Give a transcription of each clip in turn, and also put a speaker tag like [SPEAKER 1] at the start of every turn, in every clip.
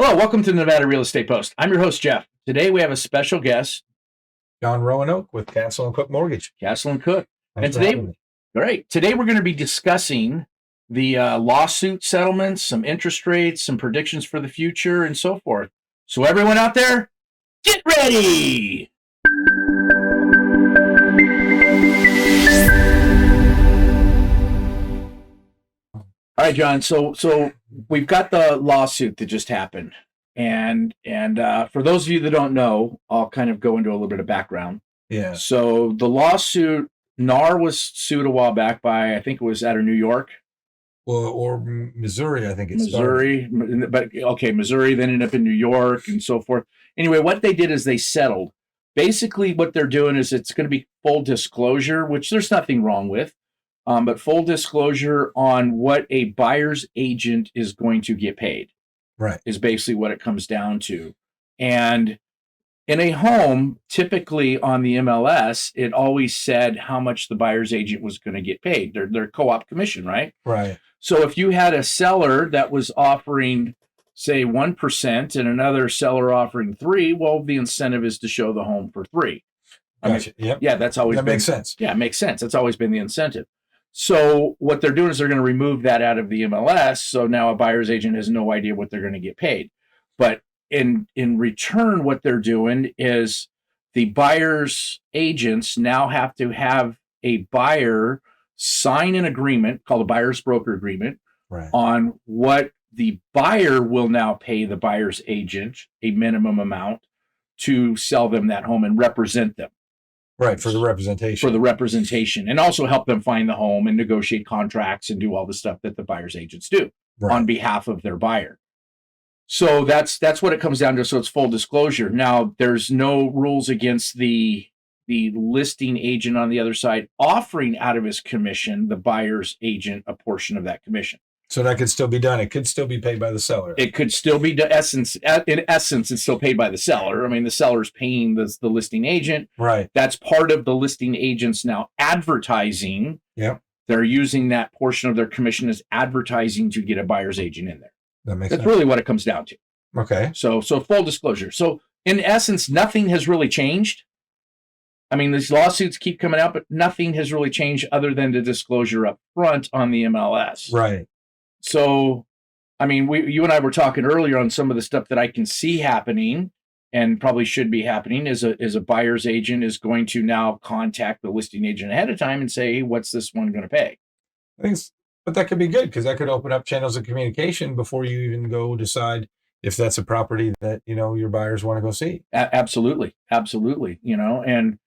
[SPEAKER 1] Hello, welcome to the Nevada Real Estate Post. I'm your host, Jeff. Today we have a special guest,
[SPEAKER 2] John Roanoke with Castle and Cook Mortgage.
[SPEAKER 1] Castle and Cook.
[SPEAKER 2] Thanks for having me.
[SPEAKER 1] Great. Today we're going to be discussing the lawsuit settlements, some interest rates, some predictions for the future, and so forth. So everyone out there, get ready! All right, John. So we've got the lawsuit that just happened, and for those of you that don't know, I'll kind of go into a little bit of background.
[SPEAKER 2] Yeah.
[SPEAKER 1] So the lawsuit, NAR was sued a while back by, I think it was out of New York.
[SPEAKER 2] Well, or Missouri, I think it's
[SPEAKER 1] Missouri, but okay, Missouri then ended up in New York and so forth. Anyway, what they did is they settled. Basically, what they're doing is it's going to be full disclosure, which there's nothing wrong with. But full disclosure on what a buyer's agent is going to get paid,
[SPEAKER 2] right,
[SPEAKER 1] is basically what it comes down to. And in a home, typically on the MLS, it always said how much the buyer's agent was going to get paid. Their co-op commission, right?
[SPEAKER 2] Right.
[SPEAKER 1] So if you had a seller that was offering, say, 1% and another seller offering 3%, well, the incentive is to show the home for 3%.
[SPEAKER 2] Gotcha. Yep.
[SPEAKER 1] Yeah, that's always
[SPEAKER 2] that makes sense.
[SPEAKER 1] Yeah, it makes sense. That's always been the incentive. So what they're doing is they're going to remove that out of the MLS. So now a buyer's agent has no idea what they're going to get paid. But in return, what they're doing is the buyer's agents now have to have a buyer sign an agreement called a buyer's broker agreement,
[SPEAKER 2] right,
[SPEAKER 1] on what the buyer will now pay the buyer's agent a minimum amount to sell them that home and represent them.
[SPEAKER 2] Right, for the representation.
[SPEAKER 1] And also help them find the home and negotiate contracts and do all the stuff that the buyer's agents do on behalf of their buyer. So that's what it comes down to. So it's full disclosure. Now, there's no rules against the listing agent on the other side offering out of his commission the buyer's agent a portion of that commission.
[SPEAKER 2] So that could still be done. It could still be paid by the seller.
[SPEAKER 1] It could still be, in essence, it's still paid by the seller. I mean, the seller's paying the listing agent.
[SPEAKER 2] Right.
[SPEAKER 1] That's part of the listing agent's now advertising.
[SPEAKER 2] Yep.
[SPEAKER 1] They're using that portion of their commission as advertising to get a buyer's agent in there.
[SPEAKER 2] That's
[SPEAKER 1] sense. Really what it comes down to.
[SPEAKER 2] Okay.
[SPEAKER 1] So full disclosure. So in essence, nothing has really changed. I mean, these lawsuits keep coming out, but nothing has really changed other than the disclosure up front on the MLS.
[SPEAKER 2] Right.
[SPEAKER 1] So, I mean, you and I were talking earlier on some of the stuff that I can see happening and probably should be happening is a buyer's agent is going to now contact the listing agent ahead of time and say, hey, what's this one going to pay?
[SPEAKER 2] But that could be good because that could open up channels of communication before you even go decide if that's a property that, your buyers want to go see.
[SPEAKER 1] Absolutely. Absolutely. And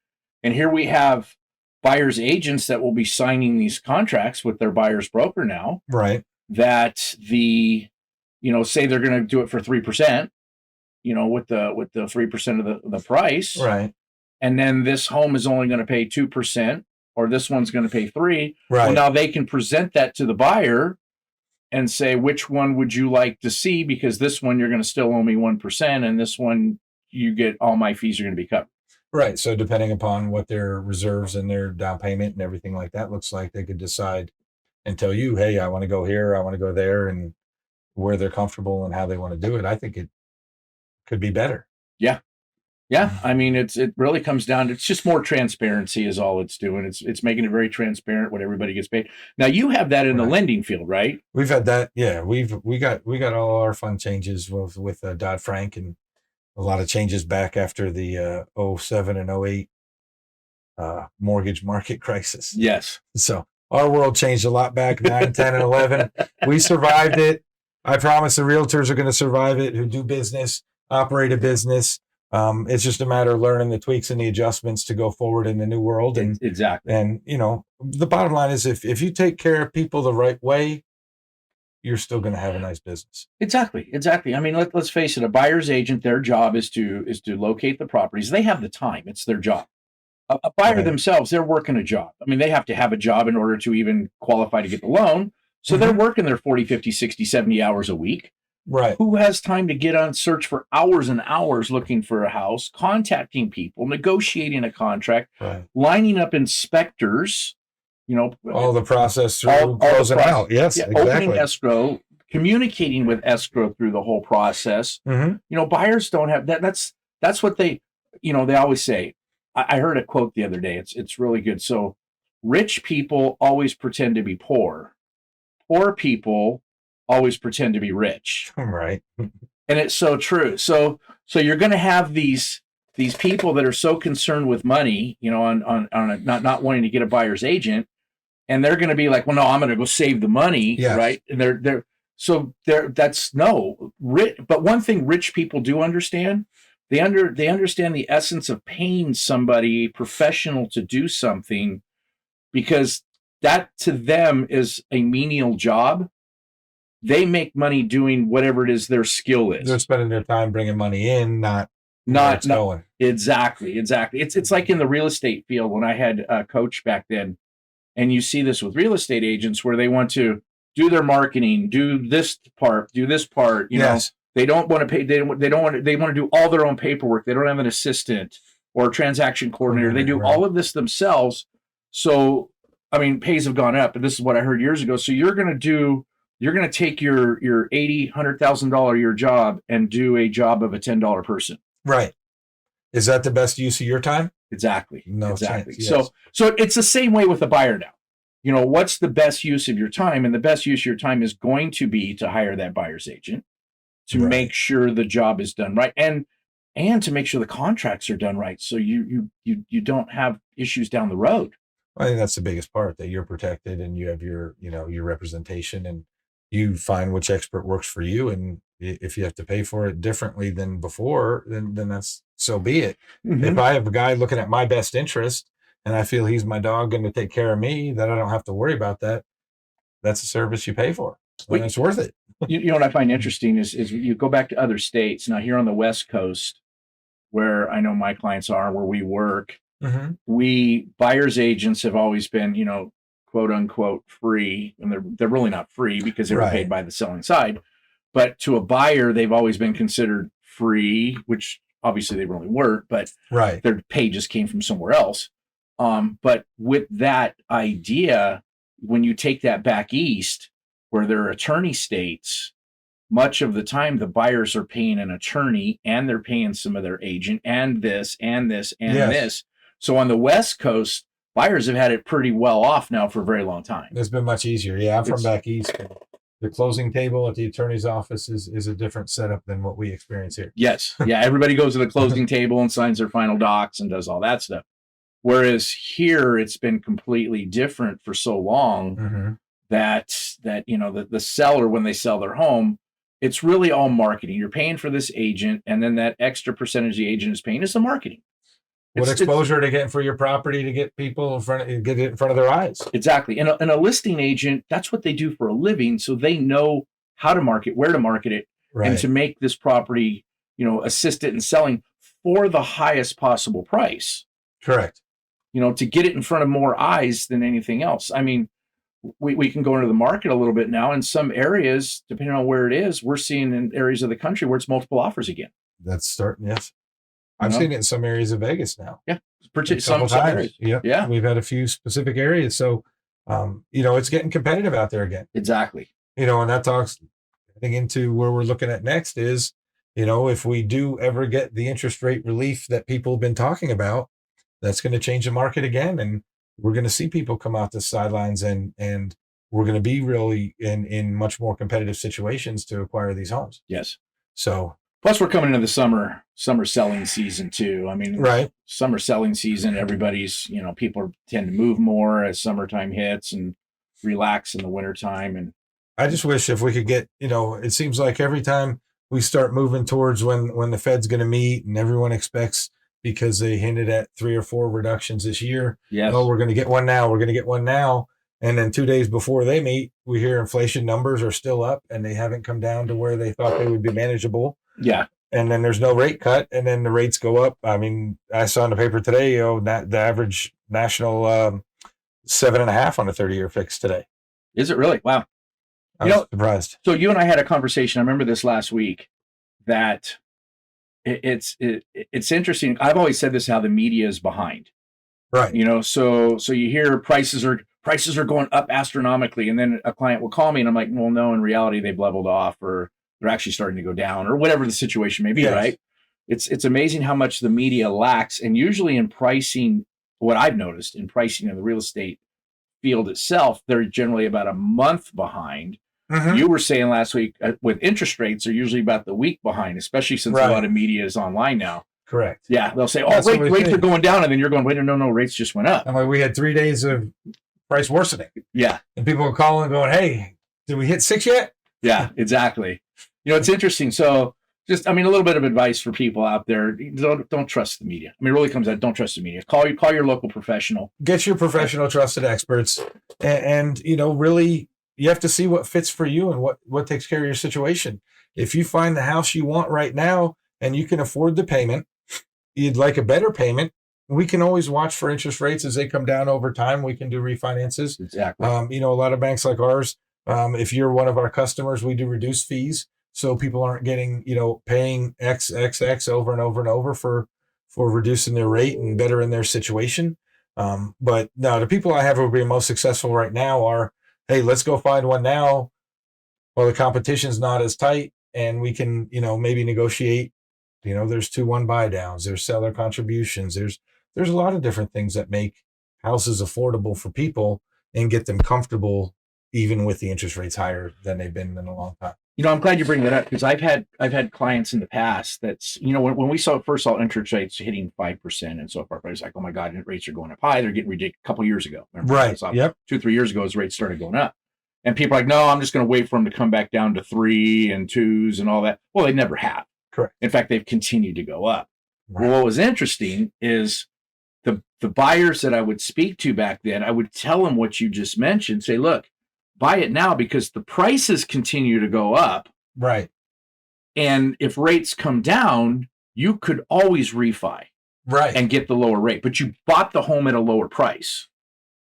[SPEAKER 1] here we have buyer's agents that will be signing these contracts with their buyer's broker now.
[SPEAKER 2] Right.
[SPEAKER 1] That say they're going to do it for 3%, with the 3% of the price.
[SPEAKER 2] Right.
[SPEAKER 1] And then this home is only going to pay 2%, or this one's going to pay 3%.
[SPEAKER 2] Right.
[SPEAKER 1] Well, now they can present that to the buyer and say, which one would you like to see? Because this one, you're going to still owe me 1%. And this one, you get all my fees are going to be covered.
[SPEAKER 2] Right. So depending upon what their reserves and their down payment and everything like that looks like, they could decide and tell you, hey, I want to go here, I want to go there, and where they're comfortable and how they want to do it. I think it could be better.
[SPEAKER 1] Yeah. Yeah. I mean, it really comes down to, it's just more transparency is all it's doing. It's making it very transparent what everybody gets paid. Now you have that in the lending field, right?
[SPEAKER 2] We've had that. Yeah. We got all our fun changes with Dodd-Frank and a lot of changes back after the 07 and 08 mortgage market crisis.
[SPEAKER 1] Yes.
[SPEAKER 2] So our world changed a lot back 9, 10, and 11. We survived it. I promise the realtors are going to survive it who do business, operate a business. It's just a matter of learning the tweaks and the adjustments to go forward in the new world. And
[SPEAKER 1] exactly.
[SPEAKER 2] And, the bottom line is if you take care of people the right way, you're still going to have a nice business.
[SPEAKER 1] Exactly. I mean, let's face it. A buyer's agent, their job is to locate the properties. They have the time. It's their job. A buyer themselves, they're working a job. I mean, they have to have a job in order to even qualify to get the loan. So they're working their 40, 50, 60, 70 hours a week.
[SPEAKER 2] Right.
[SPEAKER 1] Who has time to get on search for hours and hours looking for a house, contacting people, negotiating a contract, lining up inspectors,
[SPEAKER 2] all the process through closing out. Yes, exactly.
[SPEAKER 1] Opening escrow, communicating with escrow through the whole process.
[SPEAKER 2] Mhm.
[SPEAKER 1] Buyers don't have that. That's what they always say. I heard a quote the other day. It's really good. So rich people always pretend to be poor. Poor people always pretend to be rich.
[SPEAKER 2] Right.
[SPEAKER 1] And it's so true. So you're going to have these people that are so concerned with money, on not wanting to get a buyer's agent, and they're going to be like, well, no, I'm going to go save the money,
[SPEAKER 2] Yes.
[SPEAKER 1] right? And that's no. But one thing rich people do understand, they understand the essence of paying somebody professional to do something, because that to them is a menial job. They make money doing whatever it is their skill is.
[SPEAKER 2] They're spending their time bringing money in, not going.
[SPEAKER 1] Exactly. It's like in the real estate field when I had a coach back then, and you see this with real estate agents where they want to do their marketing, do this part.
[SPEAKER 2] Yes.
[SPEAKER 1] They don't want to pay. They want to do all their own paperwork. They don't have an assistant or a transaction coordinator. They do all of this themselves. So, pays have gone up, and this is what I heard years ago. So you're going to take your $80,000-$100,000 a year job and do a job of a $10 person.
[SPEAKER 2] Right. Is that the best use of your time?
[SPEAKER 1] Exactly.
[SPEAKER 2] No
[SPEAKER 1] exactly.
[SPEAKER 2] chance, yes.
[SPEAKER 1] So it's the same way with a buyer now. What's the best use of your time? And the best use of your time is going to be to hire that buyer's agent to make sure the job is done right, and to make sure the contracts are done right, so you don't have issues down the road.
[SPEAKER 2] I think that's the biggest part, that you're protected and you have your representation, and you find which expert works for you. And if you have to pay for it differently than before, then that's, so be it.
[SPEAKER 1] Mm-hmm.
[SPEAKER 2] If I have a guy looking at my best interest and I feel he's my dog going to take care of me, that I don't have to worry about that. That's a service you pay for. And it's worth it.
[SPEAKER 1] What I find interesting is you go back to other states. Now here on the West Coast, where I know my clients are, where we work, we buyers agents have always been, quote unquote free, and they're really not free because they were paid by the selling side. But to a buyer, they've always been considered free, which obviously they really weren't, but their pay just came from somewhere else. But with that idea, when you take that back east, where there are attorney states, much of the time the buyers are paying an attorney and they're paying some of their agent and this and this and this. So on the West Coast, buyers have had it pretty well off now for a very long time.
[SPEAKER 2] It's been much easier. Yeah, I'm from back east. The closing table at the attorney's office is a different setup than what we experience here.
[SPEAKER 1] Yes. Yeah. Everybody goes to the closing table and signs their final docs and does all that stuff. Whereas here, it's been completely different for so long that the seller, when they sell their home, it's really all marketing. You're paying for this agent, and then that extra percentage the agent is paying is the marketing.
[SPEAKER 2] What exposure to get for your property to get people get it in front of their eyes.
[SPEAKER 1] Exactly. And a listing agent, that's what they do for a living. So they know how to market, where to market it, and to make this property, assist it in selling for the highest possible price.
[SPEAKER 2] Correct.
[SPEAKER 1] To get it in front of more eyes than anything else. We can go into the market a little bit now. In some areas, depending on where it is, we're seeing in areas of the country where it's multiple offers again.
[SPEAKER 2] That's starting, yes. I've seen it in some areas of Vegas now.
[SPEAKER 1] Yeah. Some areas.
[SPEAKER 2] Yeah. We've had a few specific areas. So, it's getting competitive out there again.
[SPEAKER 1] Exactly.
[SPEAKER 2] And that talks, I think, into where we're looking at next is, if we do ever get the interest rate relief that people have been talking about, that's going to change the market again. And we're going to see people come out the sidelines and we're going to be really in much more competitive situations to acquire these homes.
[SPEAKER 1] Yes.
[SPEAKER 2] So
[SPEAKER 1] plus we're coming into the summer selling season too. Summer selling season, everybody's, people tend to move more as summertime hits and relax in the wintertime. And
[SPEAKER 2] I just wish if we could get, it seems like every time we start moving towards when the Fed's going to meet and everyone expects, because they hinted at 3 or 4 reductions this year.
[SPEAKER 1] Yes.
[SPEAKER 2] Oh, we're going to get one now. We're going to get one now. And then 2 days before they meet, we hear inflation numbers are still up and they haven't come down to where they thought they would be manageable.
[SPEAKER 1] Yeah.
[SPEAKER 2] And then there's no rate cut, and then the rates go up. I saw in the paper today, the average national 7.5 on a 30-year fix today.
[SPEAKER 1] Is it really? Wow.
[SPEAKER 2] I was surprised.
[SPEAKER 1] So you and I had a conversation. I remember this last week that it's interesting. I've always said this, how the media is behind.
[SPEAKER 2] Right.
[SPEAKER 1] So you hear prices are prices are going up astronomically. And then a client will call me and I'm like, well, no, in reality, they've leveled off or they're actually starting to go down or whatever the situation may be,
[SPEAKER 2] Yes.
[SPEAKER 1] right? It's amazing how much the media lacks. And usually in pricing, what I've noticed in pricing in the real estate field itself, they're generally about a month behind.
[SPEAKER 2] Mhm.
[SPEAKER 1] You were saying last week with interest rates, they're usually about the week behind, especially since a lot of media is online now.
[SPEAKER 2] Correct.
[SPEAKER 1] Yeah, they'll say,
[SPEAKER 2] That's what we
[SPEAKER 1] rates are
[SPEAKER 2] think.
[SPEAKER 1] going down. And then you're going, wait, no, rates just went up.
[SPEAKER 2] I'm like, we had 3 days of price worsening.
[SPEAKER 1] Yeah.
[SPEAKER 2] And people are calling going, hey, did we hit 6 yet?
[SPEAKER 1] Yeah, exactly. It's interesting. So just, a little bit of advice for people out there. Don't trust the media. It really comes out, don't trust the media. Call your local professional.
[SPEAKER 2] Get your professional trusted experts. And really, you have to see what fits for you and what takes care of your situation. If you find the house you want right now and you can afford the payment, you'd like a better payment, we can always watch for interest rates as they come down over time. We can do refinances.
[SPEAKER 1] Exactly.
[SPEAKER 2] A lot of banks like ours, if you're one of our customers, we do reduce fees. So people aren't getting, paying XXX over and over and over for reducing their rate and bettering their situation. But no, the people I have who are being most successful right now are, hey, let's go find one now while the competition's not as tight and we can, maybe negotiate. There's 2-1 buy downs, there's seller contributions, there's a lot of different things that make houses affordable for people and get them comfortable even with the interest rates higher than they've been in a long time.
[SPEAKER 1] I'm glad you bring that up because I've had clients in the past that's, when we first saw interest rates hitting 5% and so forth, I was like, oh my God, rates are going up high. They're getting ridiculous a couple of years ago. Remember,
[SPEAKER 2] right. Yep.
[SPEAKER 1] 2-3 years ago, as rates started going up. And people are like, no, I'm just going to wait for them to come back down to 3 and 2s and all that. Well, they never have.
[SPEAKER 2] Correct.
[SPEAKER 1] In fact, they've continued to go up.
[SPEAKER 2] Right.
[SPEAKER 1] Well, what was interesting is the buyers that I would speak to back then, I would tell them what you just mentioned, say, look, buy it now because the prices continue to go up.
[SPEAKER 2] Right.
[SPEAKER 1] And if rates come down, you could always refi.
[SPEAKER 2] Right.
[SPEAKER 1] And get the lower rate. But you bought the home at a lower price.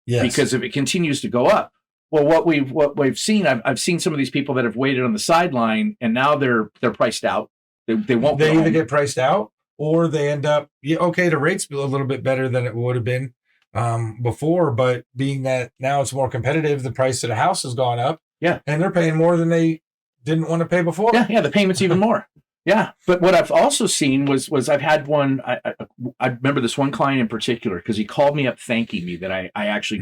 [SPEAKER 2] Yes.
[SPEAKER 1] Because if it continues to go up, well, what we've seen, I've seen some of these people that have waited on the sideline and now they're priced out. They won't.
[SPEAKER 2] They either get priced out or they end up, the rate's a little bit better than it would have been before, but being that now it's more competitive, the price of the house has gone up.
[SPEAKER 1] Yeah.
[SPEAKER 2] And they're paying more than they didn't want to pay before.
[SPEAKER 1] Yeah, the payment's even more. Yeah. But what I've also seen was I've had one, I remember this one client in particular because he called me up thanking me that I actually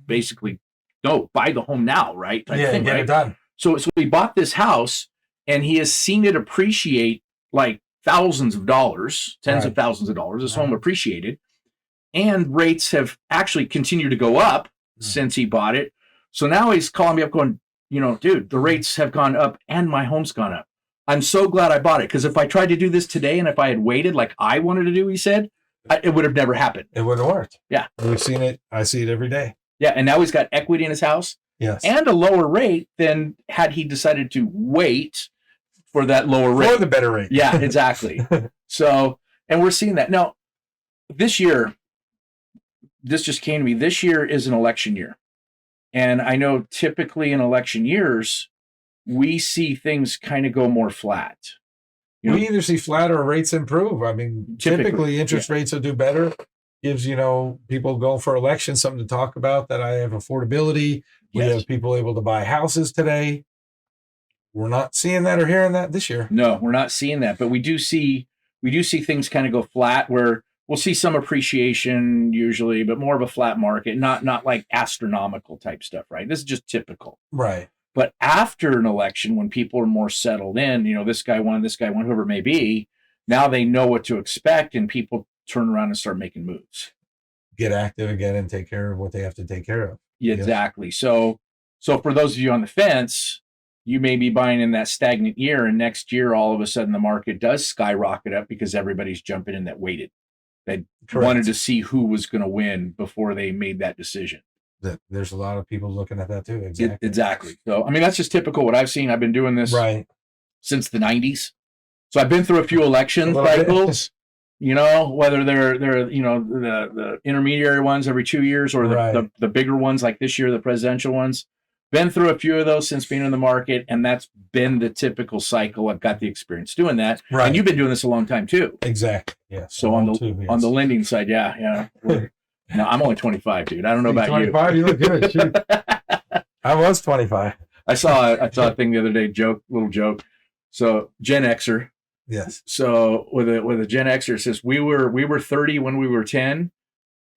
[SPEAKER 1] basically, no, buy the home now, right?
[SPEAKER 2] Get it done.
[SPEAKER 1] So he bought this house and he has seen it appreciate like thousands of dollars, tens of thousands of dollars. This home appreciated. And rates have actually continued to go up since he bought it. So now he's calling me up going, dude, the rates have gone up and my home's gone up. I'm so glad I bought it because if I tried to do this today and if I had waited like I wanted to do, he said, it would have never happened.
[SPEAKER 2] It wouldn't have worked.
[SPEAKER 1] Yeah.
[SPEAKER 2] We've seen it. I see it every day.
[SPEAKER 1] Yeah. And now he's got equity in his house.
[SPEAKER 2] Yes.
[SPEAKER 1] And a lower rate than had he decided to wait for that lower rate.
[SPEAKER 2] For the better rate.
[SPEAKER 1] Yeah, exactly. So, and we're seeing that. Now, this year, this just came to me. This year is an election year. And I know typically in election years, we see things kind of go more flat.
[SPEAKER 2] We either see flat or rates improve. I mean, typically interest rates will do better. Gives, people going for elections something to talk about that I have affordability. We have people able to buy houses today. We're not seeing that or hearing that this year.
[SPEAKER 1] No, we're not seeing that. But we do see things kind of go flat where we'll see some appreciation usually, but more of a flat market, not like astronomical type stuff, right? This is just typical.
[SPEAKER 2] Right.
[SPEAKER 1] But after an election, when people are more settled in, this guy won, whoever it may be, now they know what to expect and people turn around and start making moves.
[SPEAKER 2] Get active again and take care of what they have to take care of.
[SPEAKER 1] Yeah, exactly. So for those of you on the fence, you may be buying in that stagnant year and next year, all of a sudden the market does skyrocket up because everybody's jumping in that waited. They wanted to see who was going to win before they made that decision.
[SPEAKER 2] There's a lot of people looking at that too.
[SPEAKER 1] Exactly. So, that's just typical what I've seen. I've been doing this since the 90s. So I've been through a few election cycles, whether they're the intermediary ones every 2 years or the bigger ones like this year, the presidential ones. Been through a few of those since being in the market, and that's been the typical cycle. I've got the experience doing that. Right. And you've been doing this a long time too.
[SPEAKER 2] Exactly. Yeah.
[SPEAKER 1] So on the lending side, yeah. No, I'm only 25, dude. I don't know about
[SPEAKER 2] 25, you look good. Shoot. I was 25.
[SPEAKER 1] I saw a thing the other day, little joke. So Gen Xer.
[SPEAKER 2] Yes.
[SPEAKER 1] So with a Gen Xer, it says we were 30 when we were 10,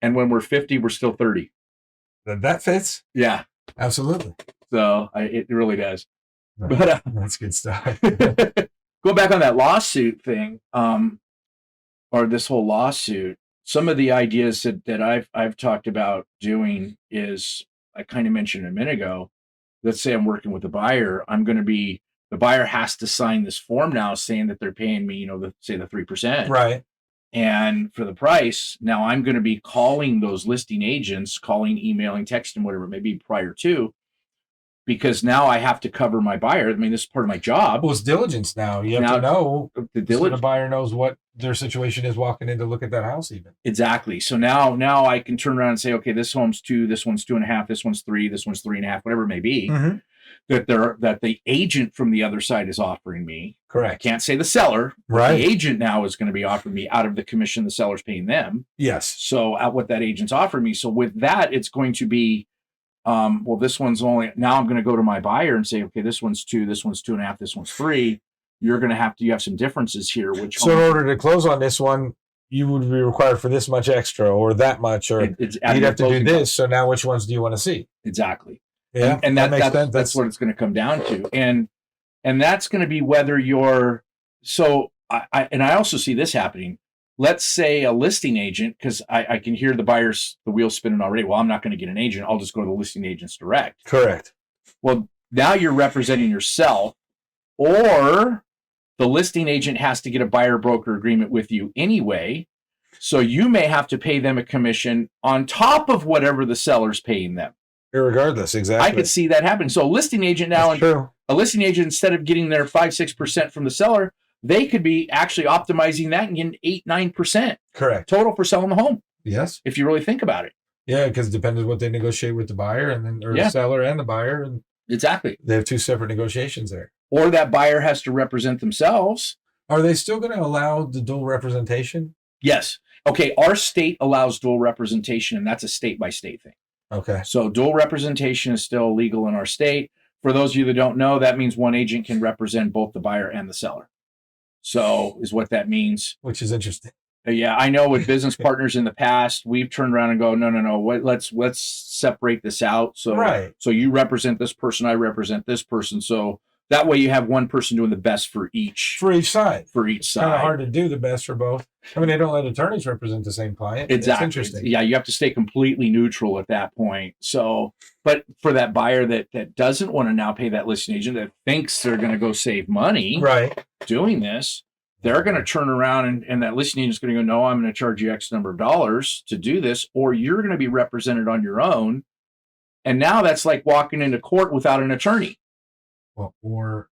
[SPEAKER 1] and when we're 50, we're still 30.
[SPEAKER 2] That fits.
[SPEAKER 1] Yeah.
[SPEAKER 2] Absolutely.
[SPEAKER 1] So it really does.
[SPEAKER 2] No,
[SPEAKER 1] But
[SPEAKER 2] that's good stuff.
[SPEAKER 1] go back on that lawsuit thing, or this whole lawsuit. Some of the ideas that I've talked about doing is, I kind of mentioned a minute ago. Let's say I'm working with a buyer. The buyer has to sign this form now saying that they're paying me, say the 3%.
[SPEAKER 2] Right.
[SPEAKER 1] And for the price, now I'm going to be calling those listing agents, emailing, texting, whatever it may be prior to, because now I have to cover my buyer. I mean, this is part of my job.
[SPEAKER 2] Well, it's diligence now. You have
[SPEAKER 1] Now,
[SPEAKER 2] to know
[SPEAKER 1] the
[SPEAKER 2] so the buyer knows what their situation is walking in to look at that house even.
[SPEAKER 1] Exactly. So now I can turn around and say, okay, this home's 2, this one's 2.5, this one's 3, this one's 3.5, whatever it may be, that the agent from the other side is offering me.
[SPEAKER 2] Correct.
[SPEAKER 1] I can't say the seller.
[SPEAKER 2] Right.
[SPEAKER 1] The agent now is going to be offering me out of the commission the seller's paying them.
[SPEAKER 2] Yes.
[SPEAKER 1] So at what that agent's offering me. So with that, it's going to be, well, this one's only, now I'm going to go to my buyer and say, okay, this one's 2, this one's 2.5, this one's 3. You're going to you have some differences here.
[SPEAKER 2] So in order to close on this one, you would be required for this much extra or that much, or you'd have to do this. So now which ones do you want to see?
[SPEAKER 1] Exactly.
[SPEAKER 2] Yeah.
[SPEAKER 1] And that makes sense. That's what it's going to come down to. And that's going to be whether you're, so I also see this happening. Let's say a listing agent, because I can hear the wheels spinning already. Well, I'm not going to get an agent. I'll just go to the listing agents direct.
[SPEAKER 2] Correct.
[SPEAKER 1] Well, now you're representing yourself, or the listing agent has to get a buyer broker agreement with you anyway. So you may have to pay them a commission on top of whatever the seller's paying them.
[SPEAKER 2] Irregardless, exactly.
[SPEAKER 1] I could see that happen. So a listing agent now, a listing agent, instead of getting their 5-6% from the seller, they could be actually optimizing that and getting 8-9%.
[SPEAKER 2] Correct.
[SPEAKER 1] Total for selling the home.
[SPEAKER 2] Yes.
[SPEAKER 1] If you really think about it.
[SPEAKER 2] Yeah, because it depends on what they negotiate with the buyer the seller and the buyer. And
[SPEAKER 1] exactly.
[SPEAKER 2] They have two separate negotiations there.
[SPEAKER 1] Or that buyer has to represent themselves.
[SPEAKER 2] Are they still going to allow the dual representation?
[SPEAKER 1] Yes. Okay. Our state allows dual representation, and that's a state-by-state thing.
[SPEAKER 2] Okay.
[SPEAKER 1] So dual representation is still legal in our state. For those of you that don't know, that means one agent can represent both the buyer and the seller. So is what that means.
[SPEAKER 2] Which is interesting.
[SPEAKER 1] Yeah, I know with business partners in the past, we've turned around and go, no, let's separate this out. So, so you represent this person, I represent this person. So that way you have one person doing the best for each side. It's kind of
[SPEAKER 2] hard to do the best for both. I mean, they don't let attorneys represent the same client.
[SPEAKER 1] Exactly.
[SPEAKER 2] It's interesting.
[SPEAKER 1] Yeah, you have to stay completely neutral at that point. So, but for that buyer that doesn't want to now pay that listing agent, that thinks they're going to go save money doing this, they're going to turn around and that listing agent is going to go, no, I'm going to charge you X number of dollars to do this, or you're going to be represented on your own. And now that's like walking into court without an attorney.
[SPEAKER 2] Well, or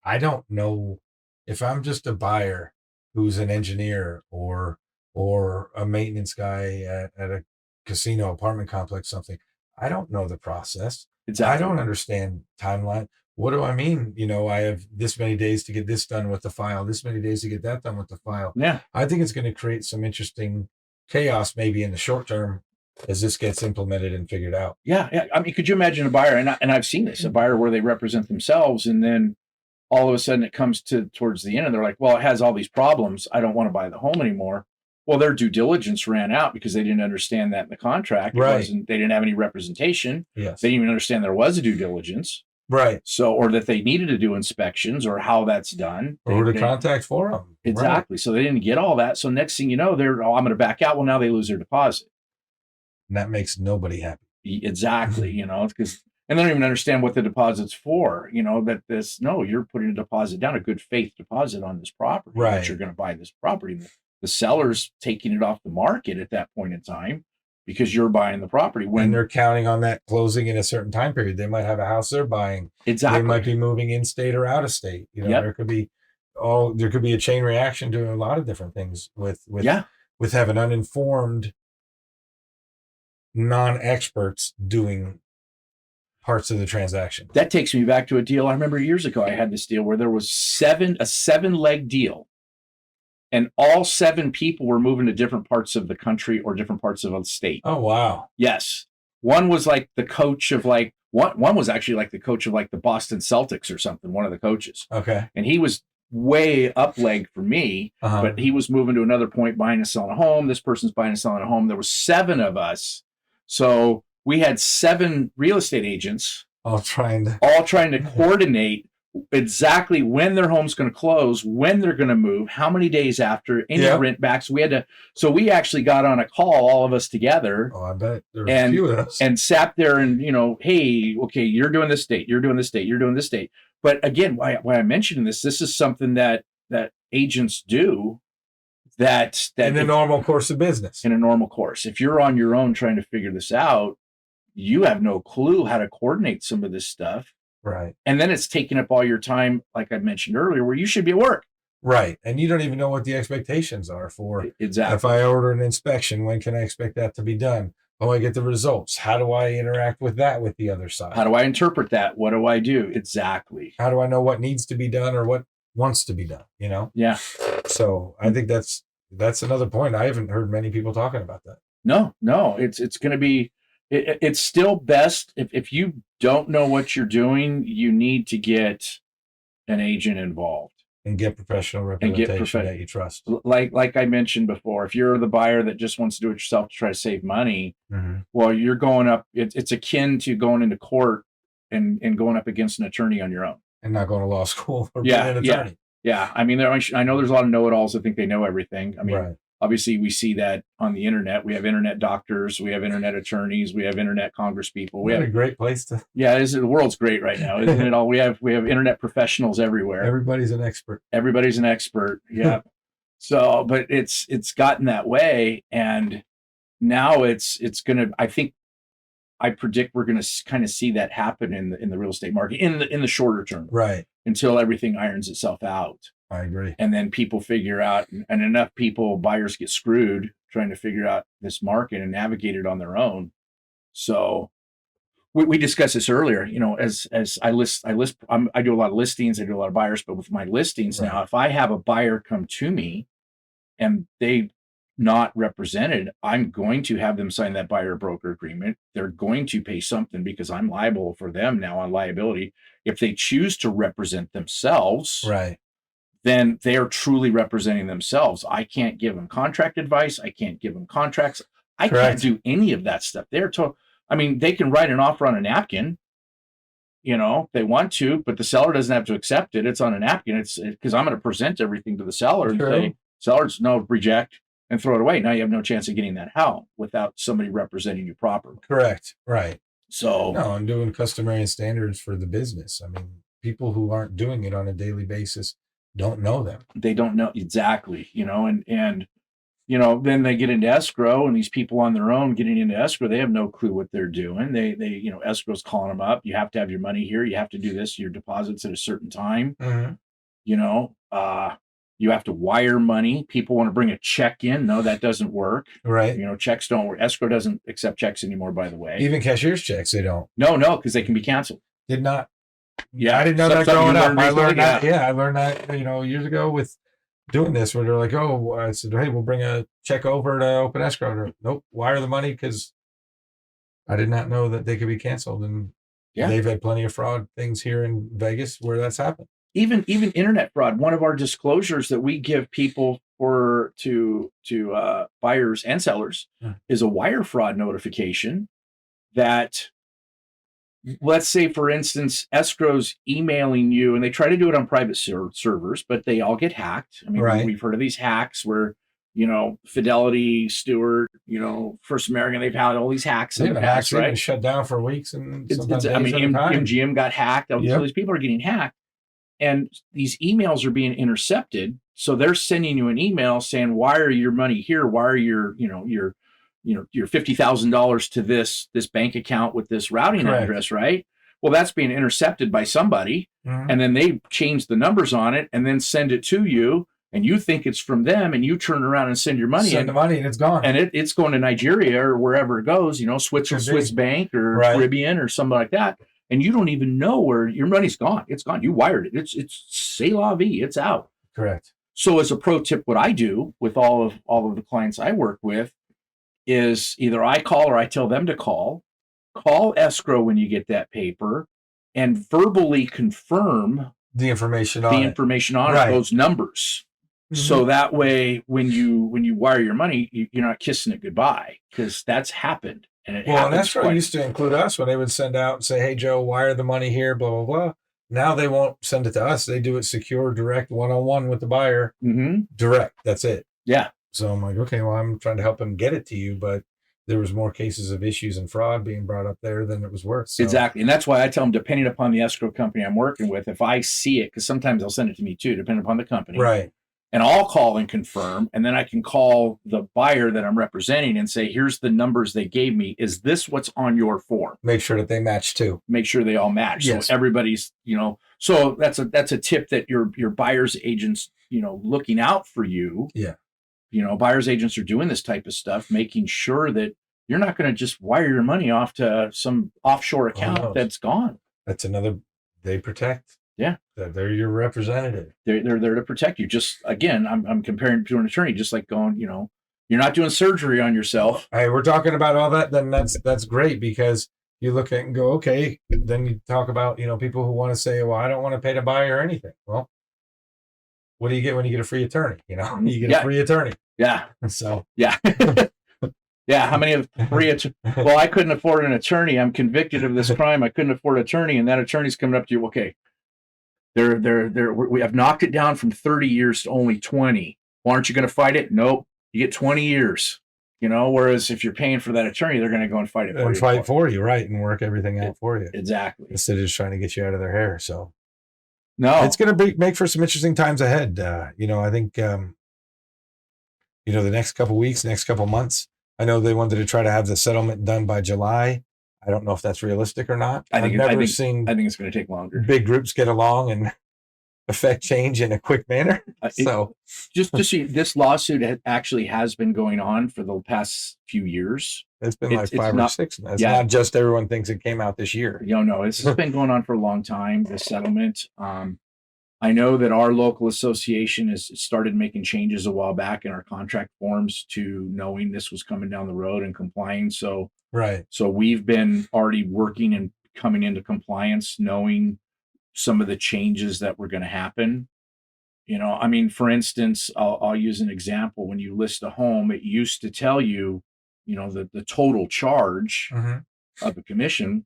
[SPEAKER 2] I don't know if I'm just a buyer who's an engineer or a maintenance guy at a casino, apartment complex, something. I don't know the process. Exactly. I don't understand timeline. What do I mean? I have this many days to get this done with the file, this many days to get that done with the file.
[SPEAKER 1] Yeah.
[SPEAKER 2] I think it's going to create some interesting chaos maybe in the short term as this gets implemented and figured out.
[SPEAKER 1] Yeah. I mean, could you imagine a buyer, and I've seen this, a buyer where they represent themselves, and then all of a sudden it comes towards the end and they're like, well, it has all these problems. I don't want to buy the home anymore. Well, their due diligence ran out because they didn't understand that in the contract. They didn't have any representation.
[SPEAKER 2] Yes.
[SPEAKER 1] They didn't even understand there was a due diligence.
[SPEAKER 2] Right.
[SPEAKER 1] So, or that they needed to do inspections or how that's done.
[SPEAKER 2] Or to contact for them.
[SPEAKER 1] Exactly. Right. So they didn't get all that. So next thing you know, I'm going to back out. Well, now they lose their deposit.
[SPEAKER 2] And that makes nobody happy.
[SPEAKER 1] Exactly. Because, and they don't even understand what the deposit's for, you're putting a deposit down, a good faith deposit on this property.
[SPEAKER 2] Right.
[SPEAKER 1] That you're going to buy this property. The seller's taking it off the market at that point in time because you're buying the property.
[SPEAKER 2] When they're counting on that closing in a certain time period, they might have a house they're buying.
[SPEAKER 1] Exactly.
[SPEAKER 2] They might be moving in state or out of state. There could be a chain reaction to a lot of different things with having uninformed non-experts doing parts of the transaction.
[SPEAKER 1] That takes me back to a deal. I remember years ago, I had this deal where there was a 7-leg deal. and all 7 people were moving to different parts of the country or different parts of the state.
[SPEAKER 2] Oh, wow.
[SPEAKER 1] Yes. One was like the coach of like, one was actually like the coach of like the Boston Celtics or something, one of the coaches.
[SPEAKER 2] Okay.
[SPEAKER 1] And he was way up leg for me, but he was moving to another point, buying and selling a home. This person's buying and selling a home. There was 7 of us. So we had 7 real estate agents
[SPEAKER 2] All trying
[SPEAKER 1] to coordinate exactly when their home's going to close, when they're going to move, how many days after, any rent backs. So we actually got on a call, all of us together.
[SPEAKER 2] Oh, I bet there were a few of us.
[SPEAKER 1] And sat there and, hey, okay, you're doing this date, you're doing this date, you're doing this date. But again, why I'm mentioning this is something that agents do that
[SPEAKER 2] in the normal course of business.
[SPEAKER 1] In a normal course. If you're on your own trying to figure this out, you have no clue how to coordinate some of this stuff.
[SPEAKER 2] Right.
[SPEAKER 1] And then it's taking up all your time, like I mentioned earlier, where you should be at work.
[SPEAKER 2] Right. And you don't even know what the expectations are for.
[SPEAKER 1] Exactly.
[SPEAKER 2] If I order an inspection, when can I expect that to be done? Oh, I get the results. How do I interact with that with the other side?
[SPEAKER 1] How do I interpret that? What do I do? Exactly.
[SPEAKER 2] How do I know what needs to be done or what wants to be done?
[SPEAKER 1] Yeah.
[SPEAKER 2] So I think that's another point. I haven't heard many people talking about that.
[SPEAKER 1] No, it's going to be, it's still best if you don't know what you're doing, you need to get an agent involved
[SPEAKER 2] and get professional representation that you trust.
[SPEAKER 1] Like I mentioned before, if you're the buyer that just wants to do it yourself to try to save money, well, you're going up. It's akin to going into court and going up against an attorney on your own,
[SPEAKER 2] and not going to law school or being an attorney.
[SPEAKER 1] Yeah. I mean, I know there's a lot of know-it-alls that think they know everything. I mean,
[SPEAKER 2] right.
[SPEAKER 1] Obviously, we see that on the internet. We have internet doctors, we have internet attorneys, we have internet congresspeople. We have
[SPEAKER 2] a great place to.
[SPEAKER 1] Yeah, the world's great right now, isn't it? All we have internet professionals everywhere.
[SPEAKER 2] Everybody's an expert.
[SPEAKER 1] Everybody's an expert. Yeah. So, but it's gotten that way, and now it's gonna. I predict we're gonna kind of see that happen in the real estate market in the shorter term,
[SPEAKER 2] right? Until
[SPEAKER 1] everything irons itself out.
[SPEAKER 2] I agree.
[SPEAKER 1] And then people figure out, and enough buyers get screwed trying to figure out this market and navigate it on their own. So we discussed this earlier, as I do a lot of listings, I do a lot of buyers, but with my listings now, if I have a buyer come to me and they not represented, I'm going to have them sign that buyer broker agreement. They're going to pay something because I'm liable for them now on liability. If they choose to represent themselves,
[SPEAKER 2] right,
[SPEAKER 1] then they are truly representing themselves. I can't give them contract advice. I can't give them contracts. I can't do any of that stuff. They can write an offer on a napkin, if they want to, but the seller doesn't have to accept it. It's on a napkin. It's because I'm going to present everything to the seller and say, sellers, no, reject and throw it away. Now you have no chance of getting that house without somebody representing you properly.
[SPEAKER 2] Correct. Right.
[SPEAKER 1] So
[SPEAKER 2] no, I'm doing customary and standards for the business. I mean, people who aren't doing it on a daily basis don't know them.
[SPEAKER 1] They don't know exactly, and then they get into escrow, and these people on their own getting into escrow, they have no clue what they're doing. They escrow's calling them up. You have to have your money here. You have to do this. Your deposits at a certain time. You have to wire money. People want to bring a check in. No, that doesn't work.
[SPEAKER 2] Right.
[SPEAKER 1] Checks don't work. Escrow doesn't accept checks anymore, by the way.
[SPEAKER 2] Even cashier's checks, they don't.
[SPEAKER 1] No, because they can be canceled.
[SPEAKER 2] Did not.
[SPEAKER 1] Yeah,
[SPEAKER 2] I didn't know that growing up. I learned that. Yeah, I learned that years ago with doing this, where they're like, "Oh," I said, "Hey, we'll bring a check over to open escrow." Nope, wire the money, because I did not know that they could be canceled, and they've had plenty of fraud things here in Vegas where that's happened.
[SPEAKER 1] Even internet fraud. One of our disclosures that we give people to buyers and sellers is a wire fraud notification that. Let's say, for instance, escrow's emailing you, and they try to do it on private servers, but they all get hacked. I mean, we've heard of these hacks where, Fidelity, Stewart, First American, they've had all these hacks in the past, right?
[SPEAKER 2] Shut down for weeks, and
[SPEAKER 1] MGM got hacked. So these people are getting hacked, and these emails are being intercepted. So they're sending you an email saying, "Wire your money here. Wire your $50,000 to this bank account with this routing address," right? Well, that's being intercepted by somebody, and then they change the numbers on it and then send it to you, and you think it's from them, and you turn around and send your money.
[SPEAKER 2] Send the money, and it's gone.
[SPEAKER 1] And it's going to Nigeria or wherever it goes, Swiss bank or Caribbean or something like that, and you don't even know where your money's gone. It's gone. You wired it. It's c'est la vie. It's out.
[SPEAKER 2] Correct.
[SPEAKER 1] So as a pro tip, what I do with all of the clients I work with is either I call or I tell them to call escrow when you get that paper and verbally confirm
[SPEAKER 2] The information
[SPEAKER 1] the
[SPEAKER 2] on it.
[SPEAKER 1] information on it,
[SPEAKER 2] Right.
[SPEAKER 1] those numbers. So that way, when you wire your money, you're not kissing it goodbye, because that's happened, and it
[SPEAKER 2] Well, and
[SPEAKER 1] happens
[SPEAKER 2] escrow
[SPEAKER 1] quite.
[SPEAKER 2] used to include us when they would send out and say, "Hey, Joe, wire the money here." Blah blah blah. Now they won't send it to us. They do it secure, direct, one-on-one with the buyer.
[SPEAKER 1] Mm-hmm.
[SPEAKER 2] Direct. That's it.
[SPEAKER 1] Yeah,
[SPEAKER 2] So I'm like, okay, well, I'm trying to help him get it to you, but there was more cases of issues and fraud being brought up there than it was worth. So,
[SPEAKER 1] exactly, and that's why I tell them, depending upon the escrow company I'm working with, if I see it, because sometimes they'll send it to me too, depending upon the company.
[SPEAKER 2] right.
[SPEAKER 1] And I'll call and confirm, and then I can call the buyer that I'm representing and say, here's the numbers they gave me. Is this what's on your form?
[SPEAKER 2] Make sure that they match too.
[SPEAKER 1] Make sure they all match.
[SPEAKER 2] Yes.
[SPEAKER 1] So everybody's, so that's a tip that your buyer's agents, looking out for you.
[SPEAKER 2] Yeah.
[SPEAKER 1] Buyer's agents are doing this type of stuff, making sure that you're not going to just wire your money off to some offshore account that's gone.
[SPEAKER 2] That's another, they protect.
[SPEAKER 1] Yeah.
[SPEAKER 2] They're your representative.
[SPEAKER 1] They're there to protect you. Just again, I'm comparing to an attorney, just like going, you're not doing surgery on yourself.
[SPEAKER 2] Hey, we're talking about all that. Then that's great, because you look at it and go, okay. Then you talk about, people who want to say, well, I don't want to pay to buy or anything. Well, what do you get when you get a free attorney? You get a free attorney.
[SPEAKER 1] Yeah.
[SPEAKER 2] So
[SPEAKER 1] yeah. Yeah. How many of well, I couldn't afford an attorney. I'm convicted of this crime. I couldn't afford an attorney, and that attorney's coming up to you. Okay. We have knocked it down from 30 years to only 20. Well, aren't you going to fight it? Nope. You get 20 years. Whereas if you're paying for that attorney, they're going to go and fight it for you.
[SPEAKER 2] And fight for you, right, and work everything out for you.
[SPEAKER 1] Exactly.
[SPEAKER 2] Instead of just trying to get you out of their hair. So
[SPEAKER 1] no,
[SPEAKER 2] it's going to make for some interesting times ahead. I think the next couple weeks, next couple months. I know they wanted to try to have the settlement done by July. I don't know if that's realistic or not. I've never seen.
[SPEAKER 1] I think it's going to take longer.
[SPEAKER 2] Big groups get along and affect change in a quick manner. So
[SPEAKER 1] just to see, this lawsuit actually has been going on for the past few years.
[SPEAKER 2] It's been like 5 or 6. It's not just everyone thinks it came out this year.
[SPEAKER 1] No, this has been going on for a long time. The settlement. I know that our local association has started making changes a while back in our contract forms to knowing this was coming down the road and complying. So
[SPEAKER 2] right.
[SPEAKER 1] So we've been already working and coming into compliance, knowing some of the changes that were going to happen. For instance, I'll use an example. When you list a home, it used to tell you, the total charge of a commission,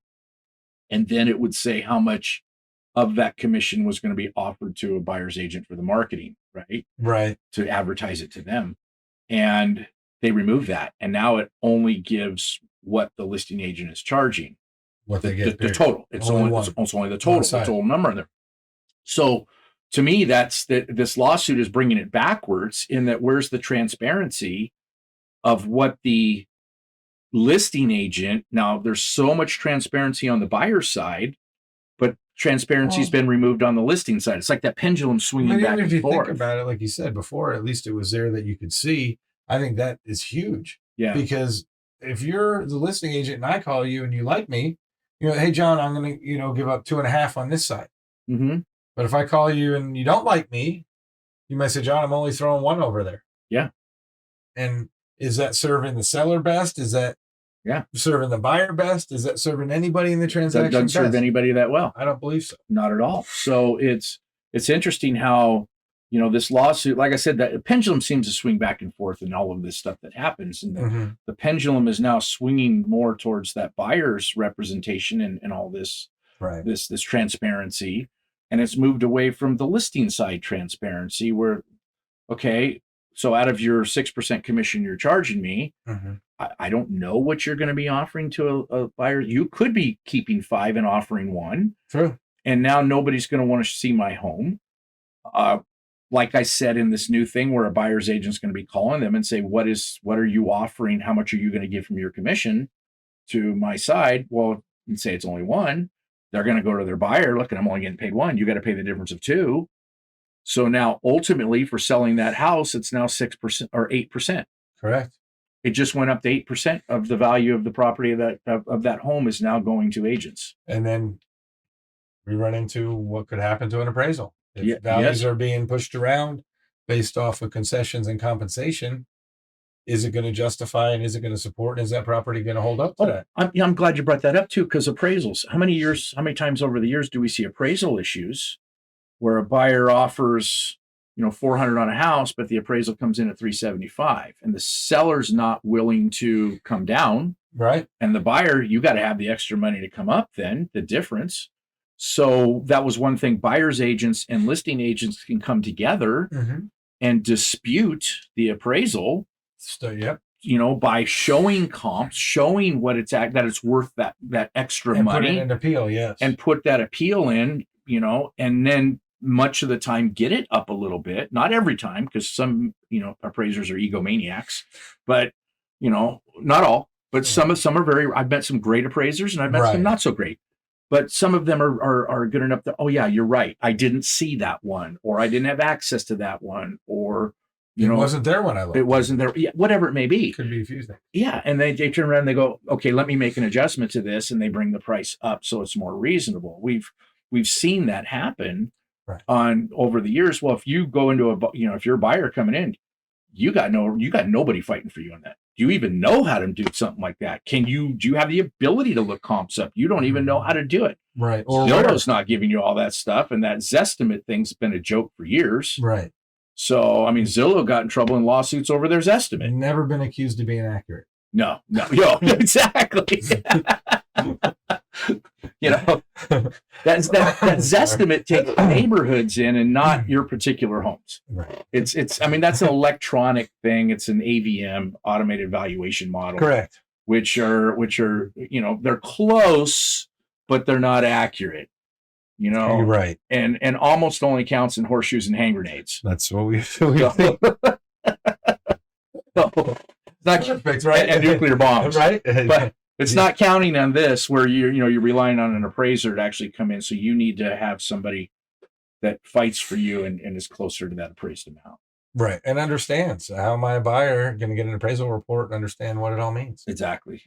[SPEAKER 1] and then it would say how much of that commission was going to be offered to a buyer's agent for the marketing, right?
[SPEAKER 2] Right.
[SPEAKER 1] To advertise it to them. And they removed that. And now it only gives what the listing agent is charging.
[SPEAKER 2] What they get.
[SPEAKER 1] The total. It's only the total number in there. So to me, this lawsuit is bringing it backwards, in that where's the transparency of what the listing agent, now there's so much transparency on the buyer's side, but transparency's been removed on the listing side. It's like that pendulum swinging back and forth. If you think
[SPEAKER 2] about it, like you said before, at least it was there that you could see. I think that is huge.
[SPEAKER 1] Yeah.
[SPEAKER 2] Because if you're the listing agent and I call you and you like me, hey, John, I'm going to, give up 2.5 on this side.
[SPEAKER 1] Mm-hmm.
[SPEAKER 2] But if I call you and you don't like me, you might say, John, I'm only throwing 1 over there.
[SPEAKER 1] Yeah.
[SPEAKER 2] And is that serving the seller best? Is that serving the buyer best? Is that serving anybody in the transaction
[SPEAKER 1] That doesn't serve anybody that well.
[SPEAKER 2] I don't believe so.
[SPEAKER 1] Not at all. So it's interesting how, this lawsuit, like I said, that the pendulum seems to swing back and forth in all of this stuff that happens. And the pendulum is now swinging more towards that buyer's representation and all this,
[SPEAKER 2] right.
[SPEAKER 1] this transparency. And it's moved away from the listing side transparency, where, okay, so out of your 6% commission you're charging me, I don't know what you're going to be offering to a buyer. You could be keeping 5 and offering 1.
[SPEAKER 2] True.
[SPEAKER 1] And now nobody's going to want to see my home. Like I said, in this new thing where a buyer's agent's going to be calling them and say, what are you offering? How much are you going to give from your commission to my side? Well, and say it's only 1. They're going to go to their buyer. Look, I'm only getting paid 1. You got to pay the difference of 2. So now ultimately for selling that house, it's now 6% or 8%.
[SPEAKER 2] Correct.
[SPEAKER 1] It just went up to 8% of the value of the property of that home is now going to agents.
[SPEAKER 2] And then we run into what could happen to an appraisal. If values are being pushed around, based off of concessions and compensation, is it going to justify and is it going to support? And is that property going to hold up to that?
[SPEAKER 1] I'm glad you brought that up too, because appraisals. How many times over the years do we see appraisal issues where a buyer offers, 400 on a house, but the appraisal comes in at 375, and the seller's not willing to come down,
[SPEAKER 2] Right.
[SPEAKER 1] and the buyer, you got to have the extra money to come up. Then the difference. So that was one thing. Buyers agents and listing agents can come together and dispute the appraisal.
[SPEAKER 2] So, yep.
[SPEAKER 1] By showing comps, showing what that it's worth that extra
[SPEAKER 2] And
[SPEAKER 1] money,
[SPEAKER 2] put in an appeal, yes,
[SPEAKER 1] and put that appeal in, and then much of the time get it up a little bit. Not every time, because some appraisers are egomaniacs, but not all. But some are very. I've met some great appraisers, and I've met some not so great. But some of them are good enough that, oh yeah, you're right, I didn't see that one, or I didn't have access to that one, or
[SPEAKER 2] it wasn't there when I looked.
[SPEAKER 1] It wasn't there. Yeah, whatever it may be.
[SPEAKER 2] Could be a few things.
[SPEAKER 1] Yeah, and they turn around and they go, okay, let me make an adjustment to this, and they bring the price up so it's more reasonable. We've seen that happen on over the years. Well, if you go into if you're a buyer coming in, you got nobody fighting for you on that. Do you even know how to do something like that? Do you have the ability to look comps up? You don't even know how to do it.
[SPEAKER 2] Right.
[SPEAKER 1] Or Zillow's not giving you all that stuff, and that Zestimate thing's been a joke for years.
[SPEAKER 2] Right.
[SPEAKER 1] So, Zillow got in trouble in lawsuits over their Zestimate.
[SPEAKER 2] Never been accused of being accurate.
[SPEAKER 1] No, exactly. that Zestimate takes neighborhoods in and not your particular homes.
[SPEAKER 2] Right.
[SPEAKER 1] It's that's an electronic thing. It's an AVM, automated valuation model.
[SPEAKER 2] Correct.
[SPEAKER 1] Which are they're close, but they're not accurate.
[SPEAKER 2] You're right.
[SPEAKER 1] And almost only counts in horseshoes and hand grenades.
[SPEAKER 2] That's what we think.
[SPEAKER 1] Not perfect, right? And nuclear bombs,
[SPEAKER 2] right?
[SPEAKER 1] But it's not counting on this, where you're relying on an appraiser to actually come in. So you need to have somebody that fights for you and is closer to that appraised amount,
[SPEAKER 2] right? And understands. How am I a buyer going to get an appraisal report and understand what it all means?
[SPEAKER 1] Exactly.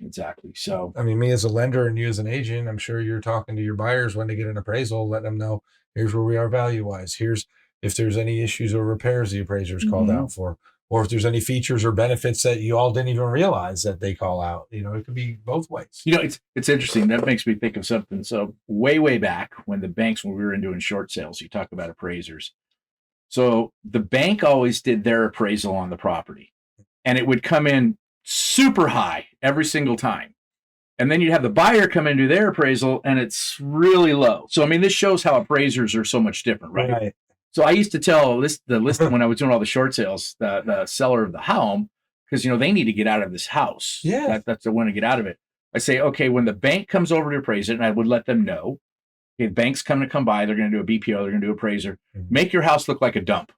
[SPEAKER 1] So
[SPEAKER 2] me as a lender and you as an agent, I'm sure you're talking to your buyers when they get an appraisal, letting them know here's where we are value wise. Here's if there's any issues or repairs the appraiser's called out for. Or if there's any features or benefits that you all didn't even realize that they call out. It could be both ways.
[SPEAKER 1] It's interesting. That makes me think of something. So way back when we were in doing short sales, you talk about appraisers. So the bank always did their appraisal on the property, and it would come in super high every single time. And then you'd have the buyer come in and do their appraisal, and it's really low. So, this shows how appraisers are so much different, right? So I used to tell the listener when I was doing all the short sales, the seller of the home, because they need to get out of this house.
[SPEAKER 2] Yeah,
[SPEAKER 1] that's they want to get out of it. I say, okay, when the bank comes over to appraise it, and I would let them know, okay, the bank's come by, they're going to do a BPO, they're going to do appraiser. Make your house look like a dump.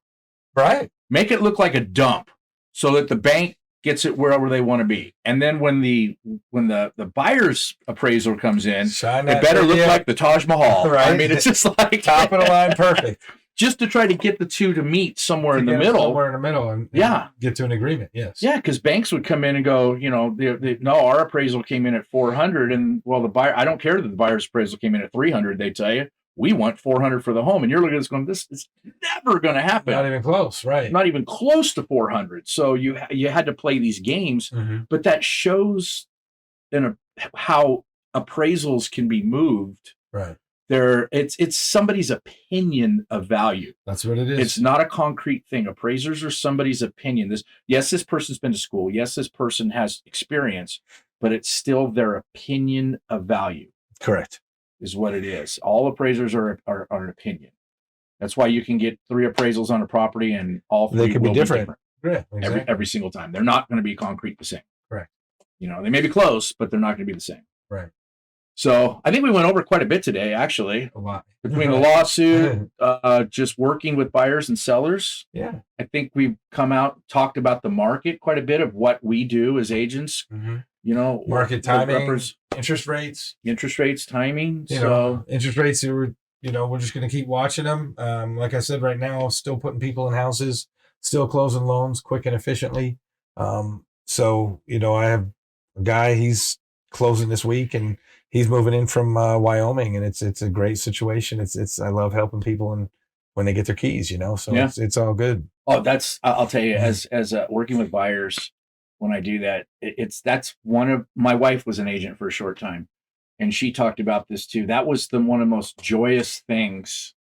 [SPEAKER 2] Right.
[SPEAKER 1] Make it look like a dump so that the bank gets it wherever they want to be. And then when the buyer's appraisal comes in, it better look like the Taj Mahal.
[SPEAKER 2] Right.
[SPEAKER 1] It's just like
[SPEAKER 2] top of the line, perfect.
[SPEAKER 1] Just to try to get the two to meet somewhere in the middle.
[SPEAKER 2] Somewhere in the middle and get to an agreement, yes.
[SPEAKER 1] Yeah, because banks would come in and go, no, our appraisal came in at 400, and well, the buyer, I don't care that the buyer's appraisal came in at 300, they tell you, we want 400 for the home. And you're looking at this going, this is never going to happen.
[SPEAKER 2] Not even close, right.
[SPEAKER 1] Not even close to 400. So you had to play these games, but that shows how appraisals can be moved.
[SPEAKER 2] Right.
[SPEAKER 1] It's somebody's opinion of value.
[SPEAKER 2] That's what it is.
[SPEAKER 1] It's not a concrete thing. Appraisers are somebody's opinion. This person's been to school. Yes, this person has experience, but it's still their opinion of value.
[SPEAKER 2] Correct.
[SPEAKER 1] Is what it is. All appraisers are an opinion. That's why you can get 3 appraisals on a property, and all 3
[SPEAKER 2] they can be different.
[SPEAKER 1] Yeah, exactly. Every single time. They're not going to be concrete the same.
[SPEAKER 2] Correct.
[SPEAKER 1] They may be close, but they're not going to be the same.
[SPEAKER 2] Right.
[SPEAKER 1] So I think we went over quite a bit today, actually.
[SPEAKER 2] A lot.
[SPEAKER 1] Between the lawsuit, just working with buyers and sellers.
[SPEAKER 2] Yeah.
[SPEAKER 1] I think we've talked about the market quite a bit of what we do as agents.
[SPEAKER 2] Market timing, interest rates,
[SPEAKER 1] timing.
[SPEAKER 2] Interest rates are, we're just going to keep watching them. Like I said, right now, still putting people in houses, still closing loans quick and efficiently. So, I have a guy, he's closing this week, and he's moving in from Wyoming, and it's a great situation. I love helping people in when they get their keys, so
[SPEAKER 1] Yeah.
[SPEAKER 2] it's all good.
[SPEAKER 1] Oh, I'll tell you,
[SPEAKER 2] Mhm.
[SPEAKER 1] as working with buyers, when I do that, that's one of my wife was an agent for a short time, and she talked about this too. That was one of the most joyous things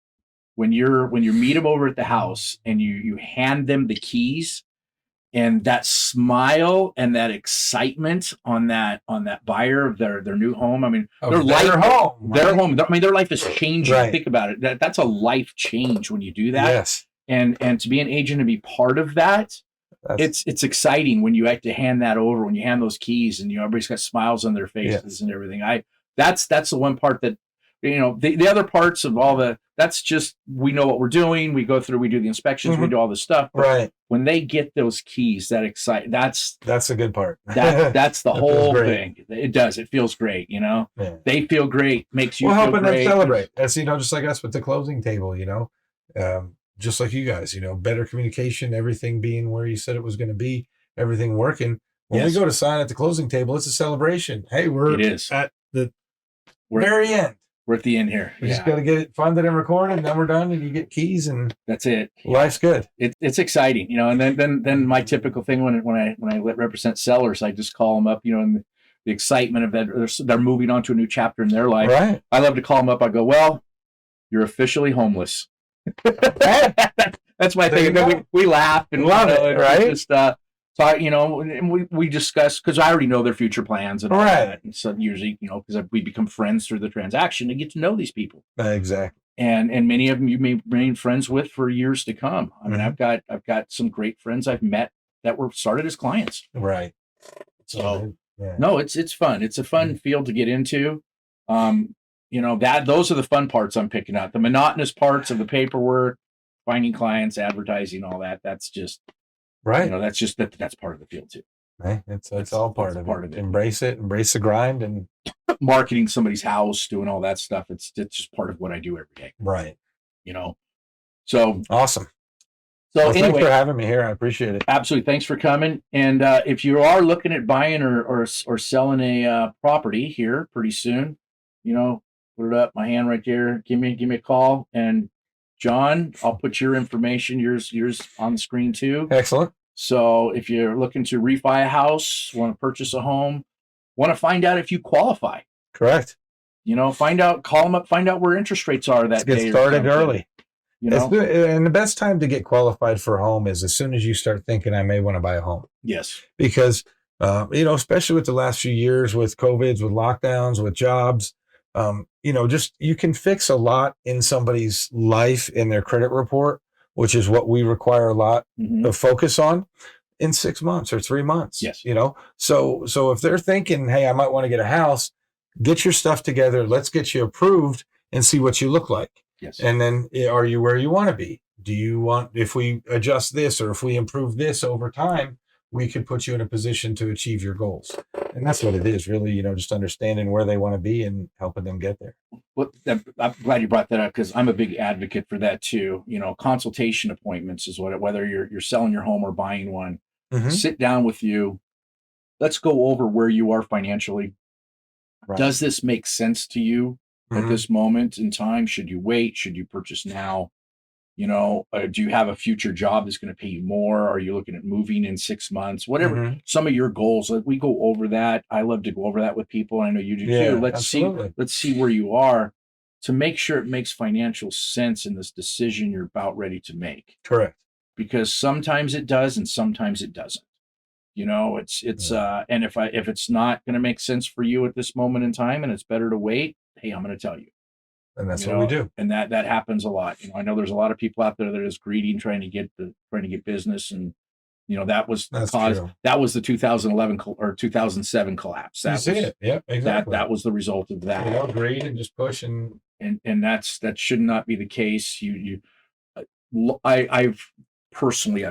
[SPEAKER 1] when you meet them over at the house and you hand them the keys, and that smile and that excitement on that buyer of their new home. I mean,
[SPEAKER 2] Of
[SPEAKER 1] their life,
[SPEAKER 2] home,
[SPEAKER 1] their
[SPEAKER 2] right?
[SPEAKER 1] home. I mean, their life is changing.
[SPEAKER 2] Right.
[SPEAKER 1] Think about it. That's a life change when you do that.
[SPEAKER 2] Yes.
[SPEAKER 1] And to be an agent and be part of that,
[SPEAKER 2] That's,
[SPEAKER 1] it's exciting when you have to hand that over, when you hand those keys, and everybody's got smiles on their faces
[SPEAKER 2] yes.
[SPEAKER 1] and everything. That's the one part that the other parts of all that's just, we know what we're doing, we go through, we do the inspections, we do all this stuff, but
[SPEAKER 2] Right.
[SPEAKER 1] when they get those keys, that's
[SPEAKER 2] the good part.
[SPEAKER 1] that's the
[SPEAKER 2] That
[SPEAKER 1] whole
[SPEAKER 2] feels great.
[SPEAKER 1] thing. It feels great.
[SPEAKER 2] Yeah.
[SPEAKER 1] They feel great, makes you feel
[SPEAKER 2] helping
[SPEAKER 1] great.
[SPEAKER 2] them celebrate. That's just like us with the closing table. Just like you guys. Better communication, everything being where you said it was going to be, everything working. When we go to sign at the closing table, it's a celebration. Hey,
[SPEAKER 1] It is.
[SPEAKER 2] at the very end.
[SPEAKER 1] We're at the end here.
[SPEAKER 2] We just got to get it funded and recorded, and then we're done, and you get keys, and
[SPEAKER 1] that's it.
[SPEAKER 2] Life's good.
[SPEAKER 1] It's exciting, and then my typical thing when I represent sellers, I just call them up, and the excitement of that they're moving on to a new chapter in their life.
[SPEAKER 2] Right.
[SPEAKER 1] I love to call them up. I go, well, you're officially homeless. That's my thing. And then we laugh and
[SPEAKER 2] love it, right?
[SPEAKER 1] Just talk, and we discuss, because I already know their future plans and all that. And so usually, because we become friends through the transaction and get to know these people.
[SPEAKER 2] Exactly.
[SPEAKER 1] And many of them you may remain friends with for years to come. I mean, I've got some great friends I've met that were started as clients.
[SPEAKER 2] Right.
[SPEAKER 1] So no, it's fun. It's a fun field to get into. Those are the fun parts I'm picking out. The monotonous parts of the paperwork, finding clients, advertising, all that. That's just
[SPEAKER 2] right.
[SPEAKER 1] That's just that's part of the field too.
[SPEAKER 2] Right. It's all part of it. Embrace it. Embrace the grind, and
[SPEAKER 1] marketing somebody's house, doing all that stuff. It's just part of what I do every day.
[SPEAKER 2] Right.
[SPEAKER 1] So
[SPEAKER 2] awesome.
[SPEAKER 1] So
[SPEAKER 2] anyway, thanks for having me here. I appreciate it.
[SPEAKER 1] Absolutely. Thanks for coming. And if you are looking at buying or selling a property here pretty soon, put it up, my hand right there. Give me a call. And John, I'll put your information, yours on the screen too.
[SPEAKER 2] Excellent.
[SPEAKER 1] So if you're looking to refi a house, want to purchase a home, want to find out if you qualify.
[SPEAKER 2] Correct.
[SPEAKER 1] Find out, call them up, find out where interest rates are that day.
[SPEAKER 2] Get started early.
[SPEAKER 1] And
[SPEAKER 2] the best time to get qualified for a home is as soon as you start thinking, I may want to buy a home.
[SPEAKER 1] Yes.
[SPEAKER 2] Because, especially with the last few years with COVIDs, with lockdowns, with jobs, just you can fix a lot in somebody's life in their credit report, which is what we require a lot of focus on, in 6 months or 3 months.
[SPEAKER 1] Yes.
[SPEAKER 2] So if they're thinking, hey, I might want to get a house, get your stuff together. Let's get you approved and see what you look like.
[SPEAKER 1] Yes.
[SPEAKER 2] And then, are you where you want to be? Do you want, if we adjust this or if we improve this over time, we could put you in a position to achieve your goals. And that's what it is, really, just understanding where they want to be and helping them get there.
[SPEAKER 1] Well, I'm glad you brought that up, because I'm a big advocate for that too. Consultation appointments is whether you're selling your home or buying one, sit down with you. Let's go over where you are financially. Right. Does this make sense to you at this moment in time? Should you wait? Should you purchase now? Do you have a future job that's going to pay you more? Are you looking at moving in 6 months? Whatever, some of your goals, we go over that. I love to go over that with people. I know you do too. Let's see where you are to make sure it makes financial sense in this decision you're about ready to make.
[SPEAKER 2] Correct.
[SPEAKER 1] Because sometimes it does and sometimes it doesn't. And if it's not going to make sense for you at this moment in time and it's better to wait, hey, I'm going to tell you.
[SPEAKER 2] And that's what we do.
[SPEAKER 1] And that happens a lot. I know there's a lot of people out there that are just greedy and trying to get business. And, that was the 2011 or 2007 collapse.
[SPEAKER 2] Yep, exactly.
[SPEAKER 1] That was the result of that.
[SPEAKER 2] Greed and just push and
[SPEAKER 1] that should not be the case. I've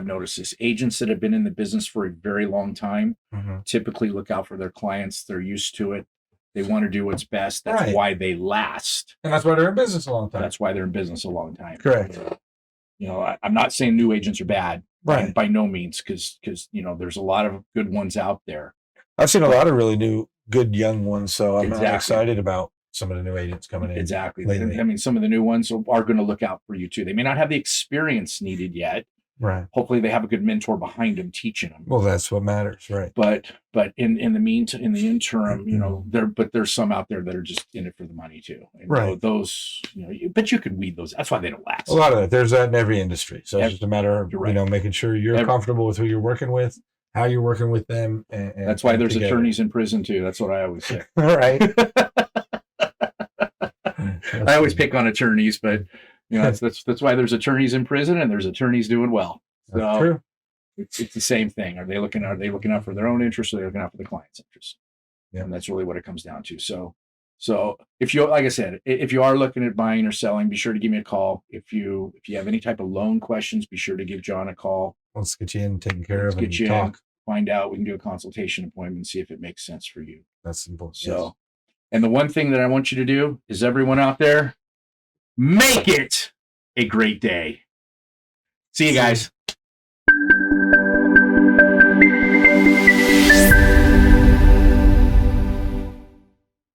[SPEAKER 1] noticed this. Agents that have been in the business for a very long time typically look out for their clients. They're used to it. They want to do what's best. That's why they last.
[SPEAKER 2] And that's why they're in business a long time.
[SPEAKER 1] That's why they're in business a long time.
[SPEAKER 2] Correct.
[SPEAKER 1] I'm not saying new agents are bad.
[SPEAKER 2] Right.
[SPEAKER 1] By no means, because there's a lot of good ones out there.
[SPEAKER 2] I've seen a lot of really new, good young ones. So I'm excited about some of the new agents coming in.
[SPEAKER 1] Exactly.
[SPEAKER 2] lately.
[SPEAKER 1] I mean, some of the new ones are going to look out for you too. They may not have the experience needed yet.
[SPEAKER 2] Right.
[SPEAKER 1] Hopefully they have a good mentor behind them teaching them.
[SPEAKER 2] Well, that's what matters, right?
[SPEAKER 1] But in the meantime, in the interim, you know, there's some out there that are just in it for the money too. And
[SPEAKER 2] Right.
[SPEAKER 1] those, you know, but you can weed those. That's why they don't last.
[SPEAKER 2] A lot of that. There's that in every industry. So it's just a matter of,
[SPEAKER 1] You're right.
[SPEAKER 2] making sure you're comfortable with who you're working with, how you're working with them. And
[SPEAKER 1] that's why there's
[SPEAKER 2] together.
[SPEAKER 1] attorneys in prison too. That's what I always say.
[SPEAKER 2] All right.
[SPEAKER 1] I always pick on attorneys, but you know, that's why there's attorneys in prison and there's attorneys doing well. So
[SPEAKER 2] That's true.
[SPEAKER 1] It's the same thing. Are they looking out for their own interest, or are they looking out for the client's interest?
[SPEAKER 2] Yeah.
[SPEAKER 1] And that's really what it comes down to. So if you, like I said, if you are looking at buying or selling, be sure to give me a call. If you have any type of loan questions, be sure to give John a call.
[SPEAKER 2] Let's get you in, taken care
[SPEAKER 1] Let's
[SPEAKER 2] of,
[SPEAKER 1] get
[SPEAKER 2] and
[SPEAKER 1] you
[SPEAKER 2] talk.
[SPEAKER 1] in, find out. We can do a consultation appointment and see if it makes sense for you.
[SPEAKER 2] That's simple.
[SPEAKER 1] So, and the one thing that I want you to do is, everyone out there, make it a great day. See you guys.